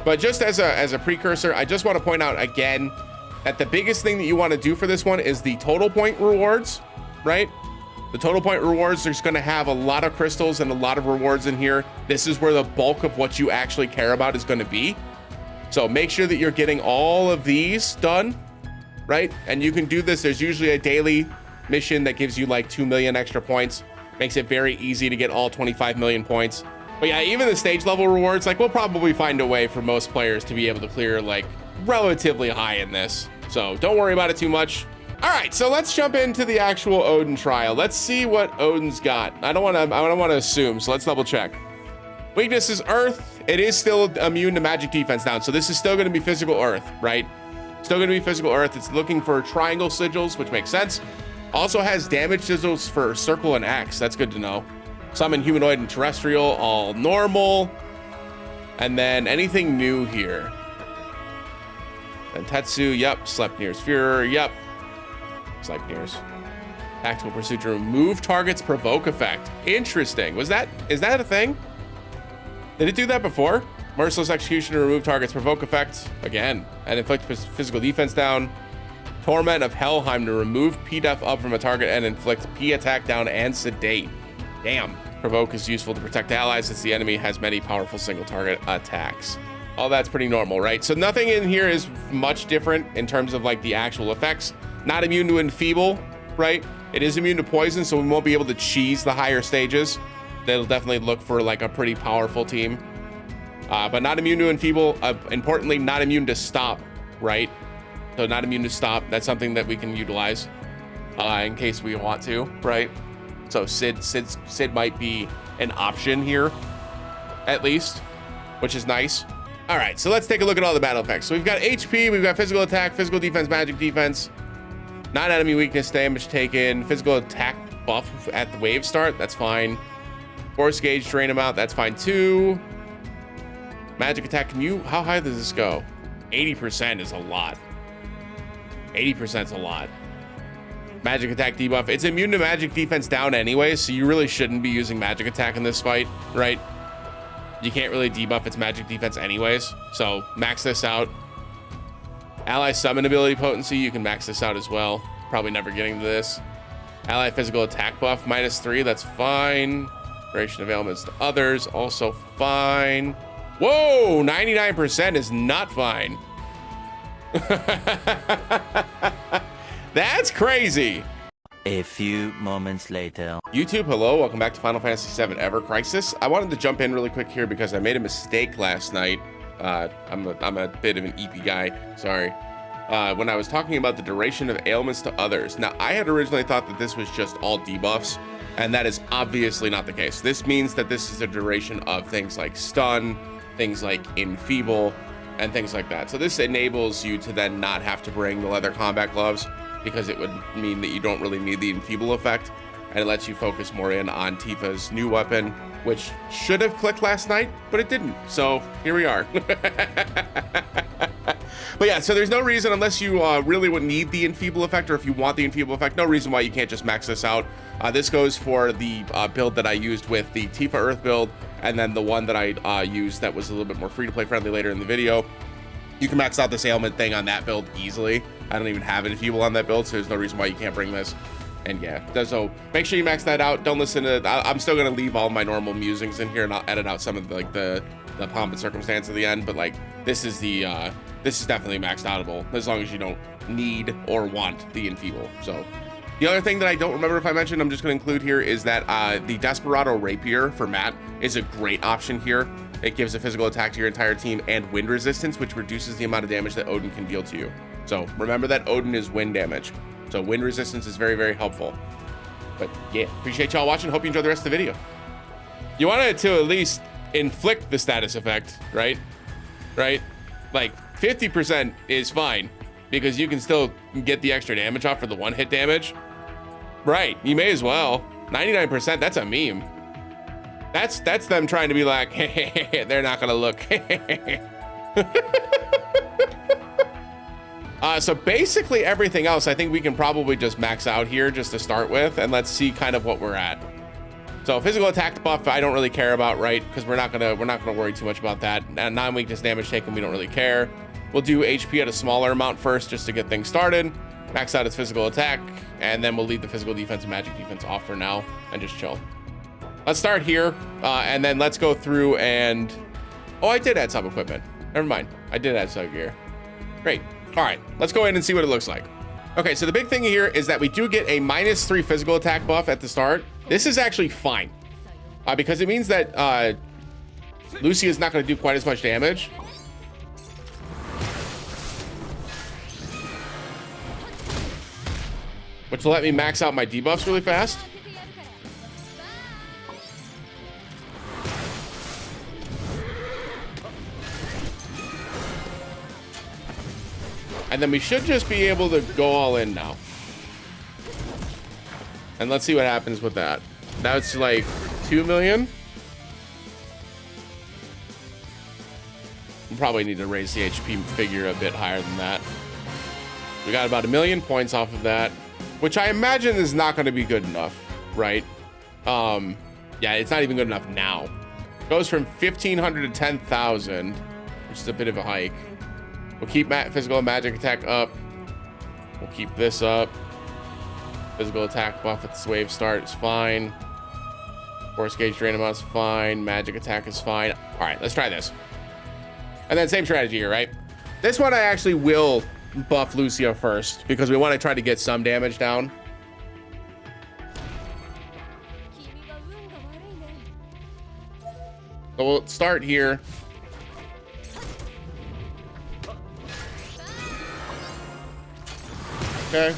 But just as a precursor, I just want to point out again that the biggest thing that you want to do for this one is the total point rewards, right? The total point rewards, there's going to have a lot of crystals and a lot of rewards in here. This is where the bulk of what you actually care about is going to be. So make sure that you're getting all of these done, right? And you can do this. There's usually a daily mission that gives you like 2 million extra points. Makes it very easy to get all 25 million points. But yeah, even the stage level rewards, like we'll probably find a way for most players to be able to clear like relatively high in this. So don't worry about it too much. All right, so let's jump into the actual Odin trial. Let's see what Odin's got. I don't want to assume, so let's double check. Weakness is Earth. It is still immune to magic defense down. So this is still going to be physical Earth, right? Still going to be physical Earth. It's looking for triangle sigils, which makes sense. Also has damage sigils for circle and X. That's good to know. Summon humanoid and terrestrial, all normal. And then anything new here. And Tetsu, yep. Sleipnir's Führer, yep. Sleipnir's. Tactical pursuit to remove target's provoke effect. Interesting. Is that a thing? Did it do that before? Merciless execution to remove target's provoke effect. Again. And inflict physical defense down. Torment of Helheim to remove P-Def up from a target and inflict P-Attack down and sedate. Damn. Provoke is useful to protect allies since the enemy has many powerful single target attacks. All that's pretty normal, right? So nothing in here is much different in terms of like the actual effects. Not immune to enfeeble, right? It is immune to poison, so we won't be able to cheese the higher stages. They'll definitely look for like a pretty powerful team. But not immune to enfeeble. Importantly, not immune to stop, right? So not immune to stop. That's something that we can utilize in case we want to, right? So Sid might be an option here, at least, which is nice. All right, so let's take a look at all the battle effects. So we've got HP, we've got physical attack, physical defense, magic defense, non-enemy weakness, damage taken, physical attack buff at the wave start, that's fine. Force gauge drain amount, that's fine too. Magic attack, how high does this go? 80% is a lot. 80% is a lot. Magic attack debuff. It's immune to magic defense down anyway, so you really shouldn't be using magic attack in this fight, right? You can't really debuff its magic defense anyways, so max this out. Ally summon ability potency, you can max this out as well. Probably never getting to this. Ally physical attack buff -3, that's fine. Duration of ailments to others, also fine. Whoa, 99% is not fine. That's crazy. A few moments later. YouTube, hello, welcome back to Final Fantasy VII Ever Crisis. I wanted to jump in really quick here because I made a mistake last night. I'm a bit of an EP guy, sorry. When I was talking about the duration of ailments to others. Now, I had originally thought that this was just all debuffs, and that is obviously not the case. This means that this is a duration of things like stun, things like enfeeble, and things like that. So this enables you to then not have to bring the leather combat gloves, because it would mean that you don't really need the enfeeble effect, and it lets you focus more in on Tifa's new weapon, which should have clicked last night, but it didn't. So here we are. But yeah, so there's no reason, unless you really would need the enfeeble effect, or if you want the enfeeble effect, no reason why you can't just max this out. This goes for the build that I used with the Tifa Earth build, and then the one that I used that was a little bit more free-to-play friendly later in the video. You can max out this ailment thing on that build easily. I don't even have enfeeble on that build, so there's no reason why you can't bring this. And yeah, so make sure you max that out. Don't listen to, I'm still gonna leave all my normal musings in here, and I'll edit out some of the pomp and circumstance at the end, but like, this is definitely maxed outable, as long as you don't need or want the enfeeble. So the other thing that I don't remember if I mentioned, I'm just gonna include here, is that the Desperado Rapier for Matt is a great option here. It gives a physical attack to your entire team and wind resistance, which reduces the amount of damage that Odin can deal to you. So remember that Odin is wind damage. So wind resistance is very, very helpful. But yeah, appreciate y'all watching. Hope you enjoyed the rest of the video. You wanted to at least inflict the status effect, right? Right? Like 50% is fine because you can still get the extra damage off for the one hit damage. Right, you may as well. 99%, that's a meme. That's them trying to be like, hey, they're not gonna look. So basically everything else, I think we can probably just max out here just to start with, and let's see kind of what we're at. So physical attack buff, I don't really care about, right? Because we're not gonna worry too much about that. And non-weakness damage taken, we don't really care. We'll do HP at a smaller amount first, just to get things started. Max out its physical attack, and then we'll leave the physical defense and magic defense off for now, and just chill. Let's start here, and then let's go through and... Oh, I did add sub equipment. Never mind. I did add sub gear. Great. All right, let's go in and see what it looks like. Okay, so the big thing here is that we do get a -3 physical attack buff at the start. This is actually fine, because it means that Lucia is not going to do quite as much damage. Which will let me max out my debuffs really fast. And then we should just be able to go all in now. And let's see what happens with that. That's like 2 million. We probably need to raise the HP figure a bit higher than that. We got about 1 million points off of that, which I imagine is not going to be good enough, right? Yeah, it's not even good enough now. Goes from 1,500 to 10,000, which is a bit of a hike. We'll keep physical and magic attack up. We'll keep this up. Physical attack buff at the wave start is fine. Force gauge drain amount is fine. Magic attack is fine. All right, let's try this. And then same strategy here, right? This one I actually will buff Lucia first because we want to try to get some damage down. So we'll start here. Okay.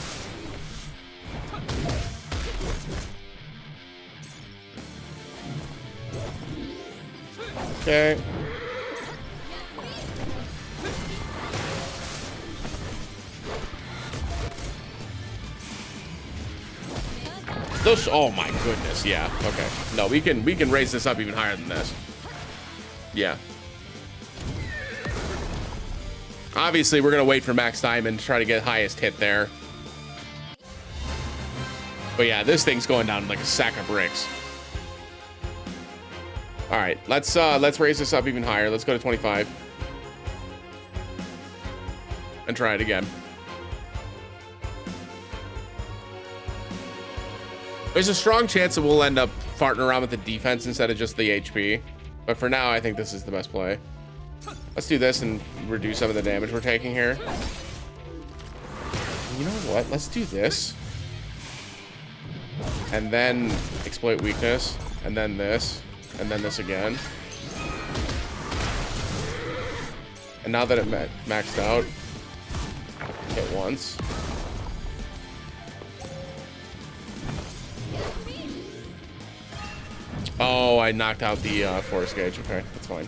Okay. Those, oh my goodness, yeah, okay. No, we can raise this up even higher than this. Yeah. Obviously, we're gonna wait for max diamond to try to get highest hit there. But yeah, this thing's going down like a sack of bricks. All right, let's raise this up even higher. Let's go to 25. And try it again. There's a strong chance that we'll end up farting around with the defense instead of just the HP. But for now, I think this is the best play. Let's do this and reduce some of the damage we're taking here. You know what? Let's do this. And then exploit weakness. And then this. And then this again. And now that it maxed out, hit once. Oh, I knocked out the force gauge. Okay, that's fine.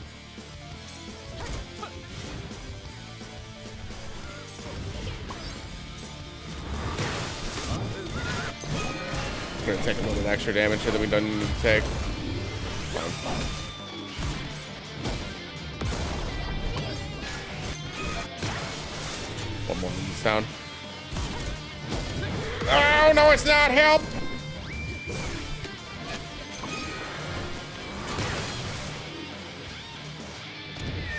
Gonna take a little bit extra damage here that we don't need to take. One more in this town. Oh no, it's not. Help!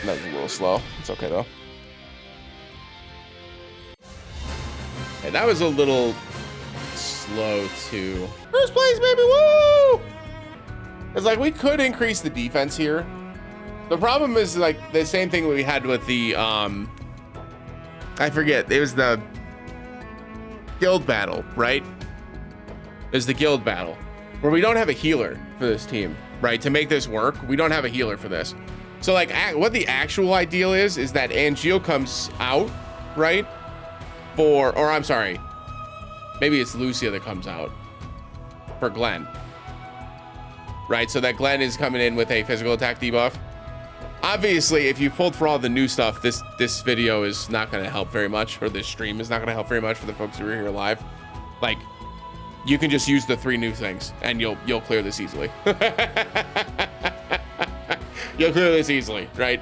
That was a little slow. It's okay though. Hey, that was a little slow too. First place, baby! Woo! It's like we could increase the defense here. The problem is like the same thing we had with the I forget. It was the guild battle, right? There's the guild battle where we don't have a healer for this team, right? To make this work, we don't have a healer for this. So like what the actual ideal is that Angeal comes out, right? Or I'm sorry, maybe it's Lucia that comes out for Glenn, right? So that Glenn is coming in with a physical attack debuff. Obviously, if you pulled for all the new stuff, this video is not going to help very much, or this stream is not going to help very much for the folks who are here live. Like, you can just use the 3 new things, and you'll clear this easily. You'll clear this easily, right?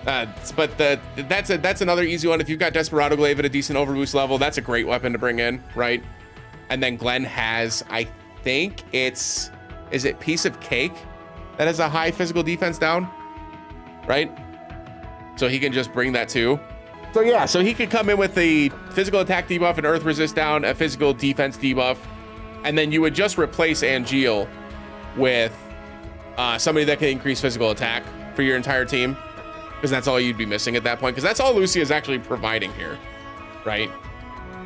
But that's another easy one. If you've got Desperado Glaive at a decent overboost level, that's a great weapon to bring in, right? And then Glenn has, I think it's is it Piece of Cake that has a high physical defense down, right? So he can just bring that too. So yeah, so he could come in with the physical attack debuff and earth resist down, a physical defense debuff, and then you would just replace Angeal with somebody that can increase physical attack for your entire team, because that's all you'd be missing at that point, because that's all Lucia is actually providing here, right?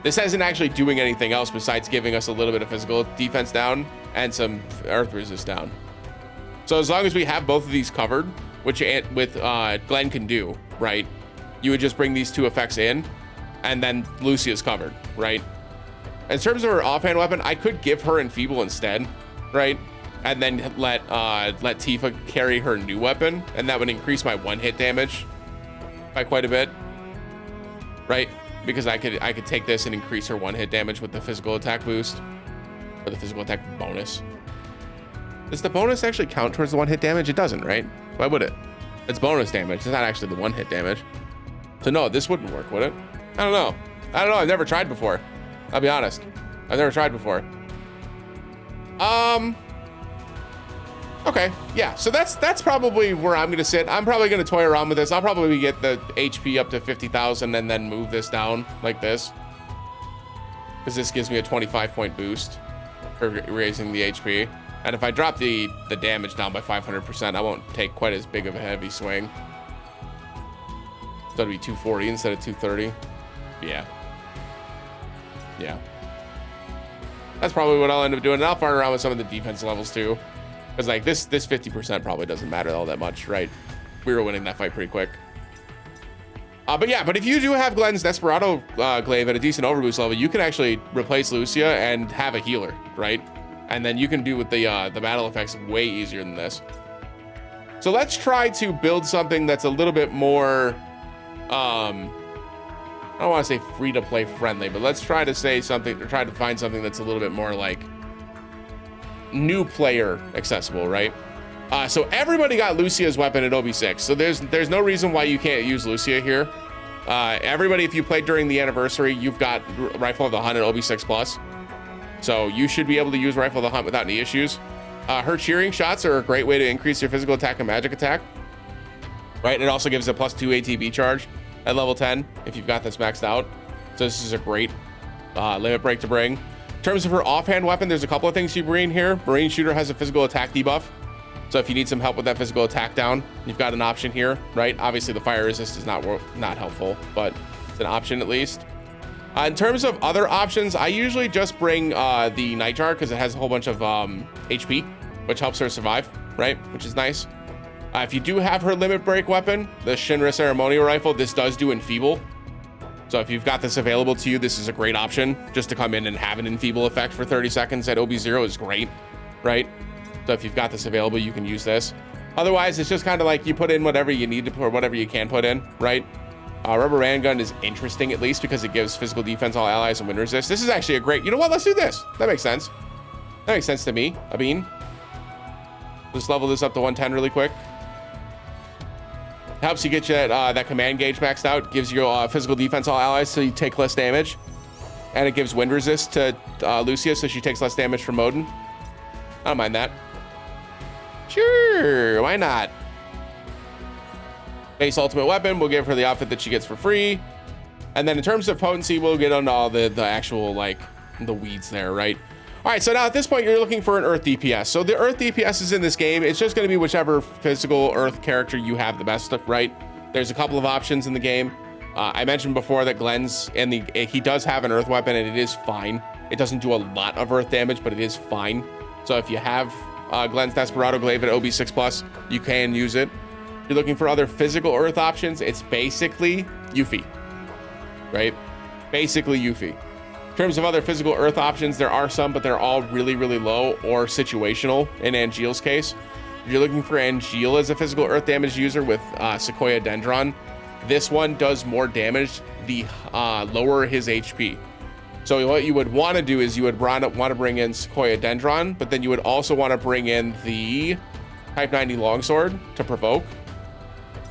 This isn't actually doing anything else besides giving us a little bit of physical defense down and some earth resist down. So as long as we have both of these covered, which with Glenn can do, right? You would just bring these two effects in, and then Lucia's covered, right? In terms of her offhand weapon, I could give her Enfeeble instead, right? And then let Tifa carry her new weapon, and that would increase my one-hit damage by quite a bit, right? Because I could take this and increase her one-hit damage with the physical attack boost, or the physical attack bonus. Does the bonus actually count towards the one-hit damage? It doesn't, right? Why would it? It's bonus damage. It's not actually the one-hit damage. So no, this wouldn't work, would it? I don't know. I've never tried before. I'll be honest. I've never tried before. Okay, yeah. So that's probably where I'm gonna sit. I'm probably gonna toy around with this. I'll probably get the HP up to 50,000 and then move this down like this, because this gives me a 25-point boost for raising the HP. And if I drop the damage down by 500%, I won't take quite as big of a heavy swing. So it'll be 240 instead of 230. Yeah. That's probably what I'll end up doing. And I'll fart around with some of the defense levels too, because like this 50% probably doesn't matter all that much, right? We were winning that fight pretty quick. But if you do have Glenn's Desperado Glaive at a decent overboost level, you can actually replace Lucia and have a healer, right? And then you can do with the battle effects way easier than this. So let's try to build something that's a little bit more, I don't want to say free to play friendly, but let's try to say something, or try to find something that's a little bit more like new player accessible, right? So everybody got Lucia's weapon at OB6, so there's no reason why you can't use Lucia here. Everybody, if you played during the anniversary, you've got Rifle of the Hunt at OB6 plus. So you should be able to use Rifle of the Hunt without any issues. Her cheering shots are a great way to increase your physical attack and magic attack, right? It also gives a +2 ATB charge at level 10 if you've got this maxed out. So this is a great limit break to bring. In terms of her offhand weapon, there's a couple of things you bring here. Marine Shooter has a physical attack debuff. So if you need some help with that physical attack down, you've got an option here, right? Obviously the fire resist is not helpful, but it's an option at least. In terms of other options, I usually just bring the Nightjar because it has a whole bunch of HP, which helps her survive, right? Which is nice. If you do have her limit break weapon, the Shinra Ceremonial Rifle, this does do Enfeeble. So if you've got this available to you, this is a great option. Just to come in and have an Enfeeble effect for 30 seconds at OB0 is great, right? So if you've got this available, you can use this. Otherwise, it's just kind of like you put in whatever you need to put, or whatever you can put in, right? Rubber Ram Gun is interesting, at least, because it gives physical defense, all allies, and wind resist. This is actually a great, you know what? Let's do this. That makes sense. That makes sense to me, Abin. Just level this up to 110 really quick. Helps you get you that command gauge maxed out. Gives you physical defense, all allies, so you take less damage. And it gives wind resist to Lucia, so she takes less damage from Odin. I don't mind that. Sure, why not? Base ultimate weapon, we'll give her the outfit that she gets for free. And then in terms of potency, we'll get on all the actual, like, the weeds there, right? All right, so now at this point, you're looking for an Earth DPS. So the Earth DPS is in this game. It's just gonna be whichever physical Earth character you have the best of, right? There's a couple of options in the game. I mentioned before that Glenn's, he does have an Earth weapon, and it is fine. It doesn't do a lot of Earth damage, but it is fine. So if you have Glenn's Desperado Glaive at OB6 plus, you can use it. If you're looking for other physical Earth options, it's basically Yuffie, right? Basically Yuffie. In terms of other physical Earth options, there are some, but they're all really, really low or situational in Angeal's case. If you're looking for Angeal as a physical Earth damage user with Sequoia Dendron, this one does more damage the lower his HP. So what you would want to do is you would want to bring in Sequoia Dendron, but then you would also want to bring in the Type 90 Longsword to provoke,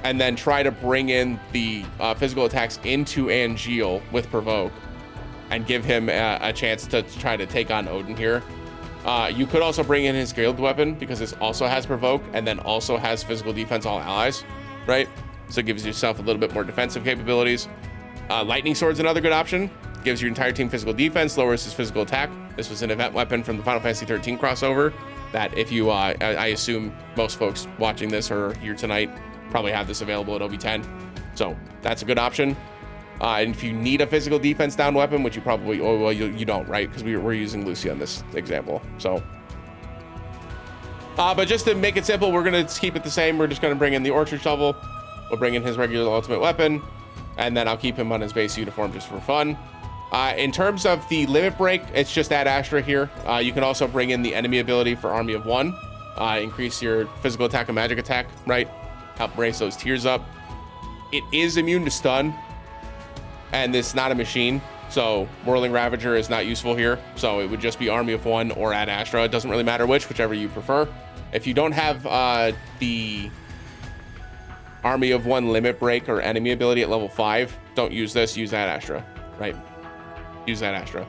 and then try to bring in the physical attacks into Angeal with provoke, and give him a chance to try to take on Odin here. You could also bring in his guild weapon because this also has provoke and then also has physical defense all allies, right? So it gives yourself a little bit more defensive capabilities. Lightning sword's another good option. Gives your entire team physical defense, lowers his physical attack. This was an event weapon from the Final Fantasy 13 crossover that if you, I assume most folks watching this or here tonight probably have this available at OB10. So that's a good option. And if you need a physical defense down weapon, which you probably, oh, well, you don't, right? Because we're using Lucia in this example. So, but just to make it simple, we're going to keep it the same. We're just going to bring in the Orchard Shovel. We'll bring in his regular ultimate weapon. And then I'll keep him on his base uniform just for fun. In terms of the limit break, it's just Ad Astra here. You can also bring in the enemy ability for Army of One. Increase your physical attack and magic attack, right? Help raise those tiers up. It is immune to stun. And it's not a machine, so Whirling Ravager is not useful here. So it would just be Army of One or Ad Astra. It doesn't really matter whichever you prefer. If you don't have the Army of One limit break or enemy ability at level 5, don't use this. Use Ad Astra, right? Use Ad Astra.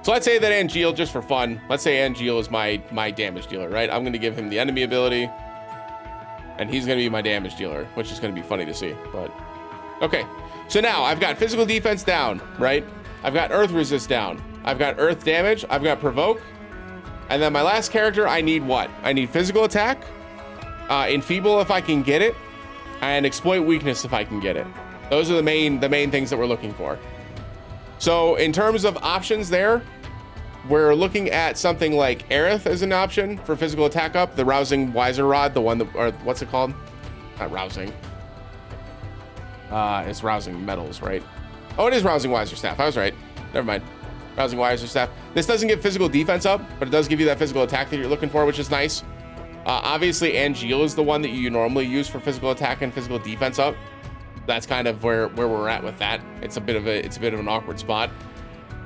So let's say that Angeal, just for fun, let's say Angeal is my damage dealer, right? I'm going to give him the enemy ability, and he's going to be my damage dealer, which is going to be funny to see, but okay. So now I've got physical defense down, right? I've got earth resist down. I've got earth damage. I've got provoke. And then my last character, I need what? I need physical attack, enfeeble if I can get it, and exploit weakness if I can get it. Those are the main things that we're looking for. So in terms of options there, we're looking at something like Aerith as an option for physical attack up, the Rousing Wiser Rod, the one that, or what's it called? Not Rousing. It's Rousing Metals, right? Oh, it is Rousing Wiser Staff. I was right. Never mind. Rousing Wiser Staff. This doesn't give physical defense up, but it does give you that physical attack that you're looking for, which is nice. Obviously, Angeal is the one that you normally use for physical attack and physical defense up. That's kind of where we're at with that. It's a bit of an awkward spot.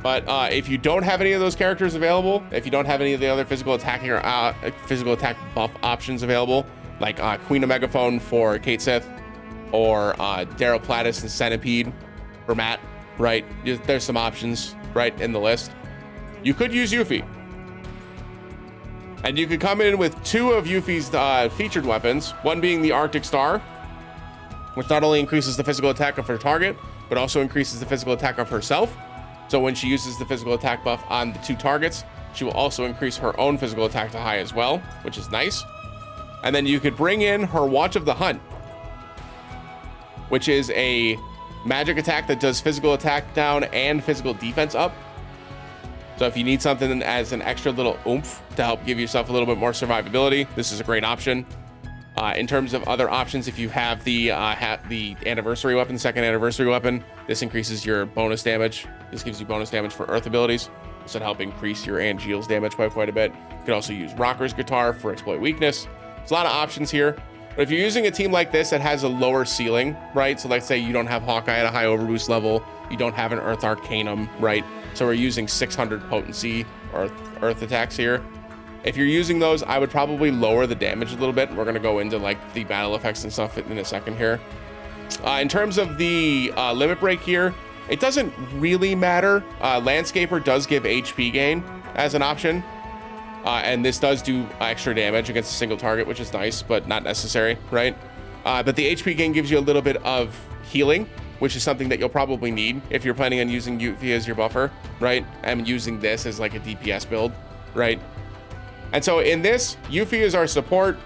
But if you don't have any of those characters available, if you don't have any of the other physical attacking or physical attack buff options available, like Queen of Megaphone for Kate Sith, or Darrow Platis and Centipede for Matt, right? There's some options, right, in the list. You could use Yuffie. And you could come in with 2 of Yuffie's featured weapons, one being the Arctic Star, which not only increases the physical attack of her target, but also increases the physical attack of herself. So when she uses the physical attack buff on the 2 targets, she will also increase her own physical attack to high as well, which is nice. And then you could bring in her Watch of the Hunt, which is a magic attack that does physical attack down and physical defense up. So if you need something as an extra little oomph to help give yourself a little bit more survivability, this is a great option. In terms of other options, if you have the anniversary weapon, second anniversary weapon, this increases your bonus damage. This gives you bonus damage for earth abilities. This would help increase your Angeal's damage by quite a bit. You could also use Rocker's Guitar for exploit weakness. There's a lot of options here. But if you're using a team like this that has a lower ceiling, right? So let's say you don't have Hawkeye at a high overboost level, you don't have an Earth Arcanum, right? So we're using 600 potency or Earth attacks here. If you're using those, I would probably lower the damage a little bit. We're gonna go into like the battle effects and stuff in a second here. In terms of the limit break here, it doesn't really matter. Landscaper does give HP gain as an option. And this does do extra damage against a single target, which is nice, but not necessary, right? But the HP gain gives you a little bit of healing, which is something that you'll probably need if you're planning on using Yuffie as your buffer, right? And using this as like a DPS build, right? And so in this, Yuffie is our support.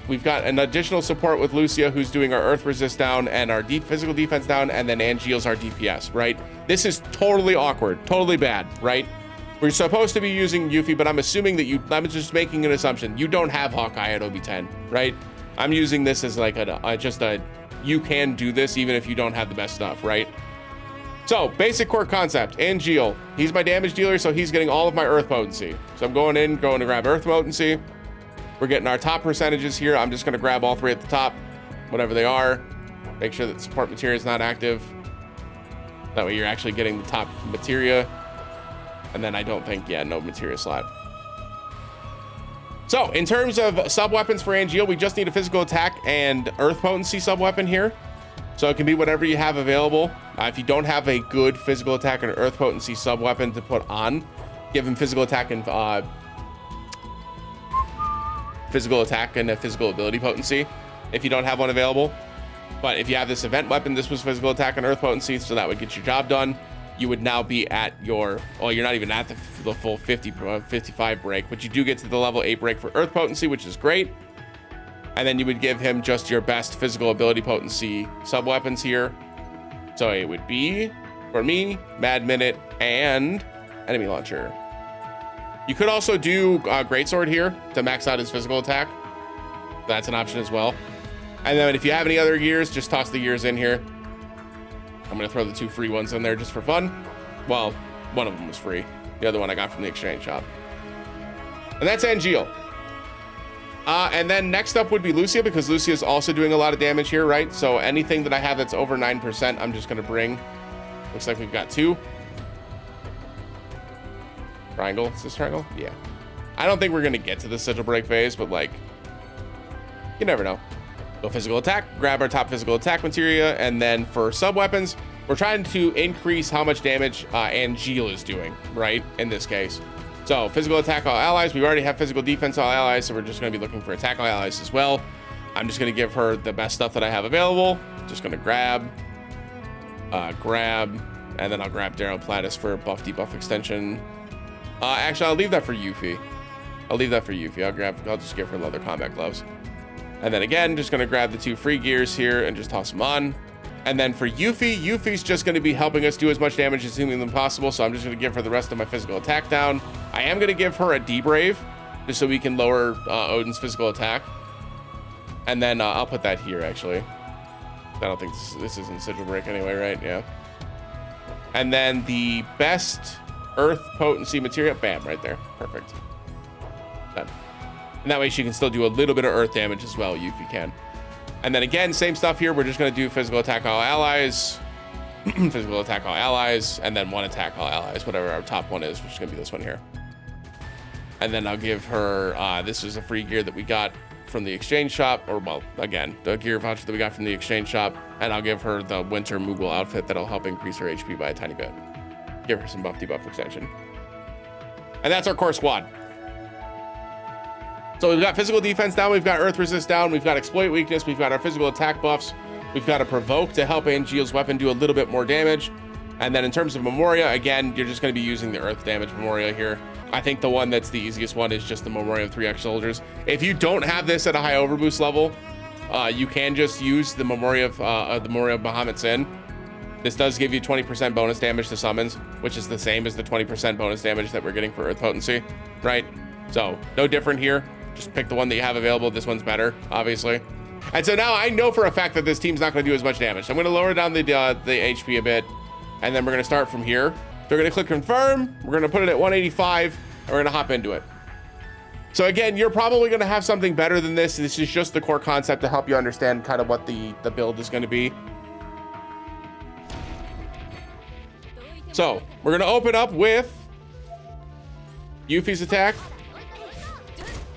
We've got an additional support with Lucia, who's doing our earth resist down and our physical defense down, and then Angeal's our DPS, right? This is totally awkward, totally bad, right? We're supposed to be using Yuffie, but I'm assuming that I'm just making an assumption. You don't have Hawkeye at OB10, right? I'm using this as like you can do this even if you don't have the best stuff, right? So basic core concept, Angeal, he's my damage dealer, so he's getting all of my earth potency. So I'm going to grab earth potency. We're getting our top percentages here. I'm just gonna grab all 3 at the top, whatever they are. Make sure that support materia is not active. That way you're actually getting the top materia. And then I don't think, yeah, no materia slot. So in terms of sub weapons for Angeal, we just need a physical attack and earth potency sub weapon here. So it can be whatever you have available. If you don't have a good physical attack and earth potency sub weapon to put on, give him physical attack and physical attack and a physical ability potency if you don't have one available. But if you have this event weapon, this was physical attack and earth potency, so that would get your job done. You would now be at your, well, you're not even at the full 55 break, but you do get to the level 8 break for earth potency, which is great. And then you would give him just your best physical ability potency sub weapons here. So it would be, for me, Mad Minute and enemy launcher. You could also do Greatsword here to max out his physical attack. That's an option as well. And then if you have any other gears, just toss the gears in here. I'm gonna throw the 2 free ones in there just for fun. Well, one of them was free. The other one I got from the exchange shop. And that's Angeal. And then next up would be Lucia, because Lucia is also doing a lot of damage here, right? So anything that I have that's over 9%, I'm just gonna bring. Looks like we've got 2. Triangle, is this triangle? Yeah. I don't think we're gonna get to the sigil break phase, but like, you never know. So physical attack, grab our top physical attack materia, and then for sub weapons, we're trying to increase how much damage Angeal is doing, right? In this case. So physical attack all allies, we already have physical defense all allies, so we're just gonna be looking for attack all allies as well. I'm just gonna give her the best stuff that I have available. Just gonna grab, and then I'll grab Daryl Platis for buff debuff extension. Actually, I'll leave that for Yuffie. I'll just give her leather combat gloves. And then again, just gonna grab the 2 free gears here and just toss them on. And then for Yuffie, Yuffie's just gonna be helping us do as much damage as humanly possible. So I'm just gonna give her the rest of my physical attack down. I am gonna give her a D-Brave, just so we can lower Odin's physical attack. And then I'll put that here, actually. I don't think this isn't sigil break anyway, right? Yeah. And then the best earth potency materia, bam, right there. Perfect. Done. And that way she can still do a little bit of earth damage as well, Yuffie can. And then again, same stuff here. We're just gonna do physical attack all allies, physical attack all allies, and then 1 attack all allies, whatever our top one is, which is gonna be this one here. And then I'll give her, this is a free gear that we got from the exchange shop, or well, again, the gear voucher that we got from the exchange shop, and I'll give her the winter Moogle outfit that'll help increase her HP by a tiny bit. Give her some buff debuff extension. And that's our core squad. So we've got physical defense down, we've got earth resist down, we've got exploit weakness, we've got our physical attack buffs, we've got a provoke to help Angeal's weapon do a little bit more damage. And then in terms of Memoria, again, you're just gonna be using the earth damage Memoria here. I think the one that's the easiest one is just the Memoria of 3x soldiers. If you don't have this at a high overboost level, you can just use the Memoria of Bahamut Sin. This does give you 20% bonus damage to summons, which is the same as the 20% bonus damage that we're getting for earth potency, right? So no different here. Just pick the one that you have available. This one's better, obviously. And so now I know for a fact that this team's not going to do as much damage. I'm going to lower down the HP a bit, and then we're going to start from here. So we're going to click confirm. We're going to put it at 185, and we're going to hop into it. So again, you're probably going to have something better than this. This is just the core concept to help you understand kind of what the build is going to be. So we're going to open up with Yuffie's attack.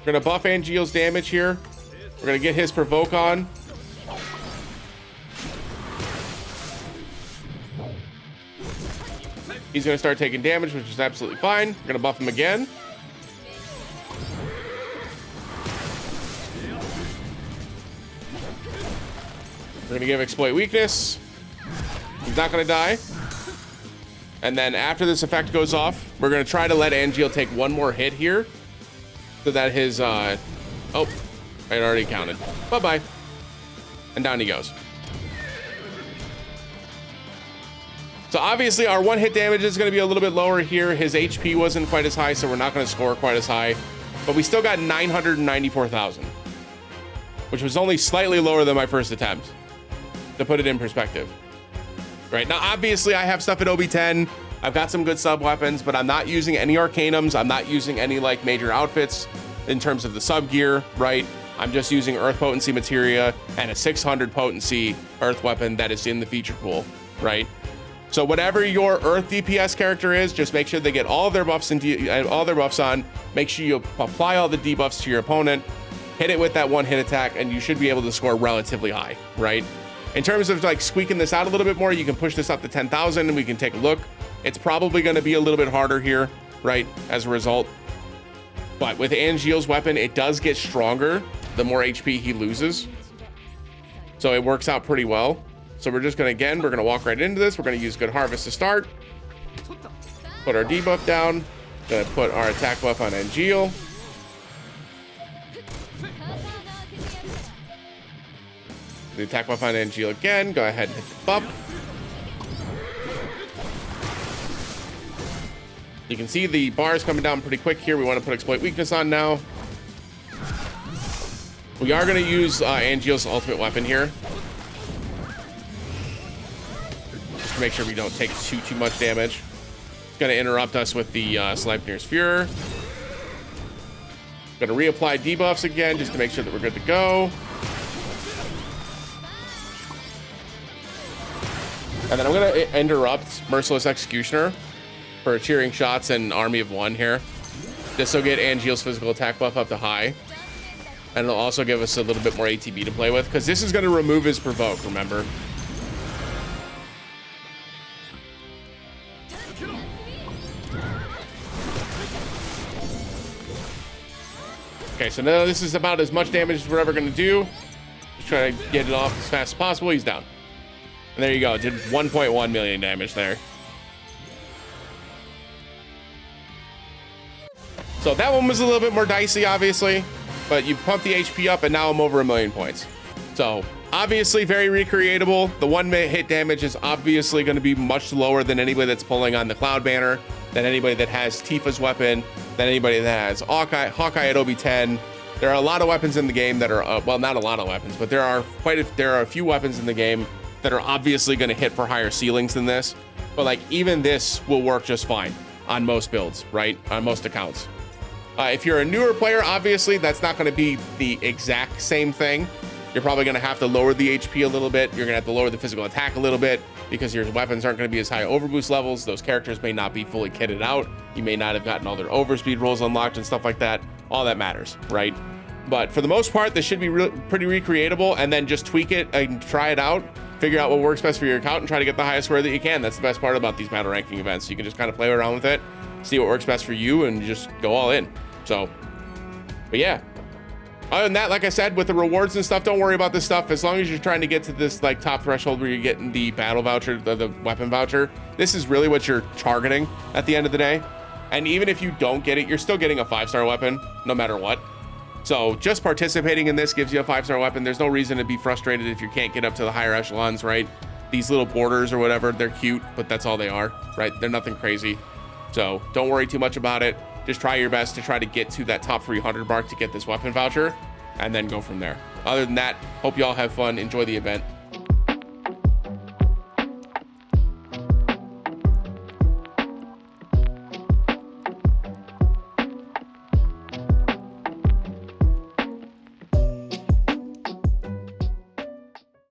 We're gonna buff Angeal's damage here. We're gonna get his provoke on. He's gonna start taking damage, which is absolutely fine. We're gonna buff him again. We're gonna give exploit weakness. He's not gonna die. And then after this effect goes off, we're gonna try to let Angeal take 1 more hit here, so that his, oh, I already counted. Bye-bye. And down he goes. So obviously our 1-hit damage is gonna be a little bit lower here. His HP wasn't quite as high, so we're not gonna score quite as high. But we still got 994,000, which was only slightly lower than my first attempt, to put it in perspective. Right, now obviously I have stuff at OB10. I've got some good sub weapons, but I'm not using any Arcanums. I'm not using any like major outfits in terms of the sub gear, right? I'm just using earth potency materia and a 600 potency earth weapon that is in the feature pool, right? So whatever your earth DPS character is, just make sure they get all their buffs and all their buffs on. Make sure you apply all the debuffs to your opponent, hit it with that 1-hit attack, and you should be able to score relatively high, right? In terms of like squeaking this out a little bit more, you can push this up to 10,000 and we can take a look. It's probably going to be a little bit harder here, right, as a result. But with Angeal's weapon, it does get stronger the more HP he loses. So it works out pretty well. So we're just gonna, we're gonna walk right into this. We're gonna use Good Harvest to start. Put our debuff down. Gonna put our attack buff on Angeal. The attack buff on Angeal again. Go ahead and hit the buff. You can see the bars coming down pretty quick here. We want to put Exploit Weakness on now. We are going to use Angeal's ultimate weapon here. Just to make sure we don't take too much damage. It's going to interrupt us with the Sleipnir's Fuhrer. Going to reapply debuffs again just to make sure that we're good to go. And then I'm going to interrupt Merciless Executioner for Cheering Shots and Army of One here. This will get Angeal's physical attack buff up to high. And it'll also give us a little bit more ATB to play with, because this is going to remove his provoke, remember? Okay, so now this is about as much damage as we're ever going to do. Just trying to get it off as fast as possible. He's down. And there you go. It did 1.1 million damage there. So that one was a little bit more dicey, obviously, but you pump the HP up and now I'm over 1 million points. So obviously very recreatable. The 1 hit damage is obviously going to be much lower than anybody that's pulling on the Cloud Banner, than anybody that has Tifa's weapon, than anybody that has Hawkeye at OB10. There are a lot of weapons in the game that are, well, not a lot of weapons, but there are a few weapons in the game that are obviously going to hit for higher ceilings than this. But like even this will work just fine on most builds, right? On most accounts. If you're a newer player, obviously that's not going to be the exact same thing. You're probably going to have to lower the HP a little bit. You're going to have to lower the physical attack a little bit because your weapons aren't going to be as high overboost levels. Those characters may not be fully kitted out. You may not have gotten all their overspeed rolls unlocked and stuff like that. All that matters, right? But for the most part, this should be pretty recreatable, and then just tweak it and try it out. Figure out what works best for your account and try to get the highest score that you can. That's the best part about these battle ranking events. You can just kind of play around with it, see what works best for you, and just go all in. So, but yeah, other than that, like I said, with the rewards and stuff, don't worry about this stuff. As long as you're trying to get to this like top threshold where you're getting the battle voucher, the weapon voucher, this is really what you're targeting at the end of the day. And even if you don't get it, you're still getting a 5-star weapon no matter what. So just participating in this gives you a 5-star weapon. There's no reason to be frustrated if you can't get up to the higher echelons, right? These little borders or whatever, they're cute, but that's all they are, right? They're nothing crazy. So don't worry too much about it. Just try your best to try to get to that top 300 mark to get this weapon voucher and then go from there. Other than that, hope you all have fun. Enjoy the event.